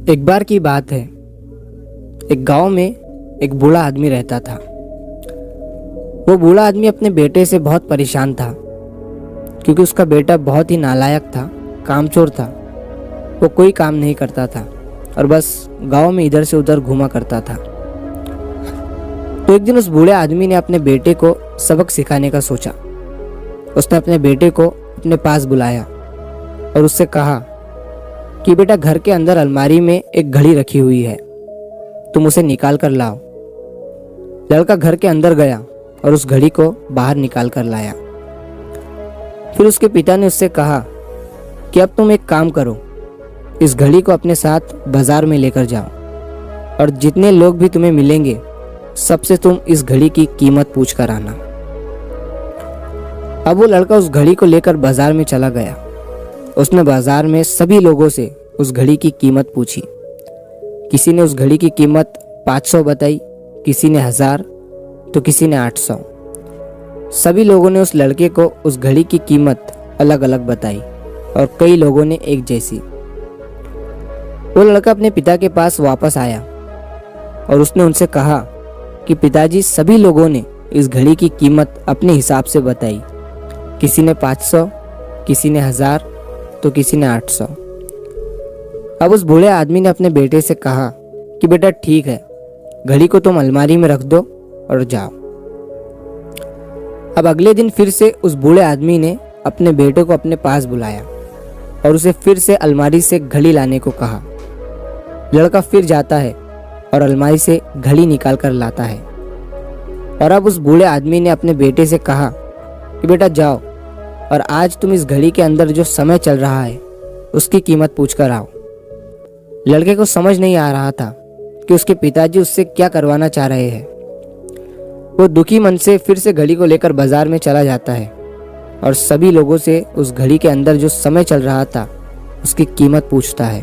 एक बार की बात है, एक गांव में एक बूढ़ा आदमी रहता था। वो बूढ़ा आदमी अपने बेटे से बहुत परेशान था क्योंकि उसका बेटा बहुत ही नालायक था, कामचोर था। वो कोई काम नहीं करता था और बस गांव में इधर से उधर घूमा करता था। तो एक दिन उस बूढ़े आदमी ने अपने बेटे को सबक सिखाने का सोचा। उसने अपने बेटे को अपने पास बुलाया और उससे कहा कि बेटा, घर के अंदर अलमारी में एक घड़ी रखी हुई है, तुम उसे निकाल कर लाओ। लड़का घर के अंदर गया और उस घड़ी को बाहर निकाल कर लाया। फिर उसके पिता ने उससे कहा कि अब तुम एक काम करो, इस घड़ी को अपने साथ बाजार में लेकर जाओ और जितने लोग भी तुम्हें मिलेंगे सबसे तुम इस घड़ी की कीमत पूछ कर आना। अब वो लड़का उस घड़ी को लेकर बाजार में चला गया। उसने बाजार में सभी लोगों से उस घड़ी की कीमत पूछी। किसी ने उस घड़ी की कीमत 500 बताई, किसी ने 1000, तो किसी ने 800। सभी लोगों ने उस लड़के को उस घड़ी की कीमत अलग अलग बताई और कई लोगों ने एक जैसी। वो लड़का अपने पिता के पास वापस आया और उसने उनसे कहा कि पिताजी, सभी लोगों ने इस घड़ी की कीमत अपने हिसाब से बताई। किसी ने 500, किसी ने 1000, तो किसी ने 800। अब उस बूढ़े आदमी ने अपने बेटे से कहा कि बेटा ठीक है, घड़ी को तुम अलमारी में रख दो और जाओ। अब अगले दिन फिर से उस बूढ़े आदमी ने अपने बेटे को अपने पास बुलाया और उसे फिर से अलमारी से घड़ी लाने को कहा। लड़का फिर जाता है और अलमारी से घड़ी निकाल कर लाता है। और अब उस बूढ़े आदमी ने अपने बेटे से कहा कि बेटा जाओ और आज तुम इस घड़ी के अंदर जो समय चल रहा है उसकी कीमत पूछ कर आओ। लड़के को समझ नहीं आ रहा था कि उसके पिताजी उससे क्या करवाना चाह रहे हैं। वो दुखी मन से फिर से घड़ी को लेकर बाजार में चला जाता है और सभी लोगों से उस घड़ी के अंदर जो समय चल रहा था उसकी कीमत पूछता है।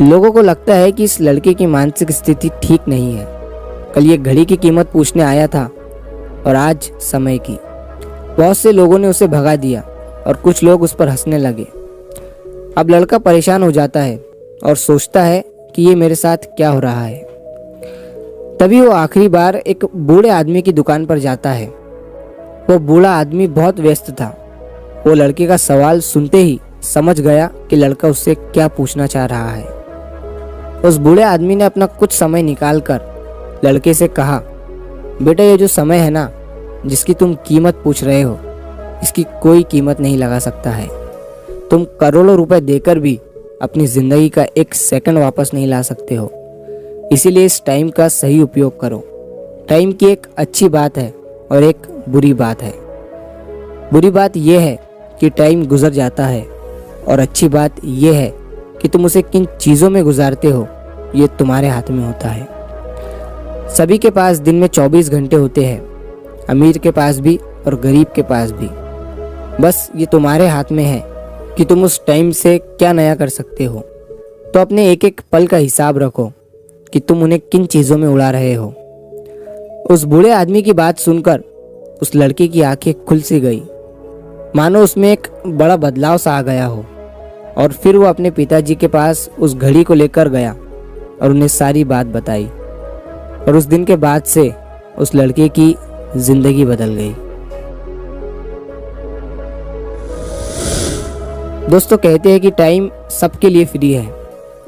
लोगों को लगता है कि इस लड़के की मानसिक स्थिति ठीक नहीं है। कल ये घड़ी की कीमत पूछने आया था और आज समय की। बहुत से लोगों ने उसे भगा दिया और कुछ लोग उस पर हंसने लगे। अब लड़का परेशान हो जाता है और सोचता है कि ये मेरे साथ क्या हो रहा है। तभी वो आखिरी बार एक बूढ़े आदमी की दुकान पर जाता है। वो बूढ़ा आदमी बहुत व्यस्त था। वो लड़के का सवाल सुनते ही समझ गया कि लड़का उससे क्या पूछना चाह रहा है। उस बूढ़े आदमी ने अपना कुछ समय निकालकर लड़के से कहा, बेटा, ये जो समय है ना, जिसकी तुम कीमत पूछ रहे हो, इसकी कोई कीमत नहीं लगा सकता है। तुम करोड़ों रुपए देकर भी अपनी जिंदगी का एक सेकंड वापस नहीं ला सकते हो। इसीलिए इस टाइम का सही उपयोग करो। टाइम की एक अच्छी बात है और एक बुरी बात है। बुरी बात यह है कि टाइम गुजर जाता है और अच्छी बात यह है कि तुम उसे किन चीज़ों में गुजारते हो ये तुम्हारे हाथ में होता है। सभी के पास दिन में 24 घंटे होते हैं, अमीर के पास भी और गरीब के पास भी। बस ये तुम्हारे हाथ में है कि तुम उस टाइम से क्या नया कर सकते हो। तो अपने एक एक पल का हिसाब रखो कि तुम उन्हें किन चीज़ों में उड़ा रहे हो। उस बूढ़े आदमी की बात सुनकर उस लड़के की आंखें खुल सी गई, मानो उसमें एक बड़ा बदलाव सा आ गया हो। और फिर वो अपने पिताजी के पास उस घड़ी को लेकर गया और उन्हें सारी बात बताई। और उस दिन के बाद से उस लड़के की जिंदगी बदल गई। दोस्तों, कहते हैं कि टाइम सबके लिए फ्री है,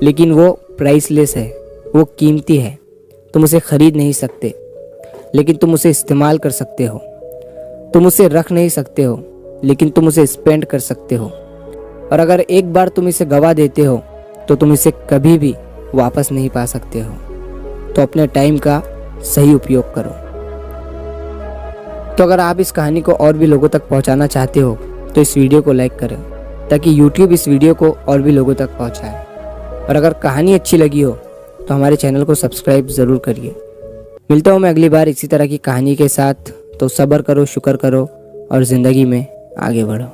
लेकिन वो प्राइसलेस है, वो कीमती है। तुम उसे खरीद नहीं सकते, लेकिन तुम उसे इस्तेमाल कर सकते हो। तुम उसे रख नहीं सकते हो, लेकिन तुम उसे स्पेंड कर सकते हो। और अगर एक बार तुम इसे गवा देते हो तो तुम इसे कभी भी वापस नहीं पा सकते हो। तो अपने टाइम का सही उपयोग करो। तो अगर आप इस कहानी को और भी लोगों तक पहुंचाना चाहते हो तो इस वीडियो को लाइक करें ताकि YouTube इस वीडियो को और भी लोगों तक पहुंचाए। और अगर कहानी अच्छी लगी हो तो हमारे चैनल को सब्सक्राइब ज़रूर करिए। मिलता हूँ मैं अगली बार इसी तरह की कहानी के साथ। तो सब्र करो, शुक्र करो और ज़िंदगी में आगे बढ़ो।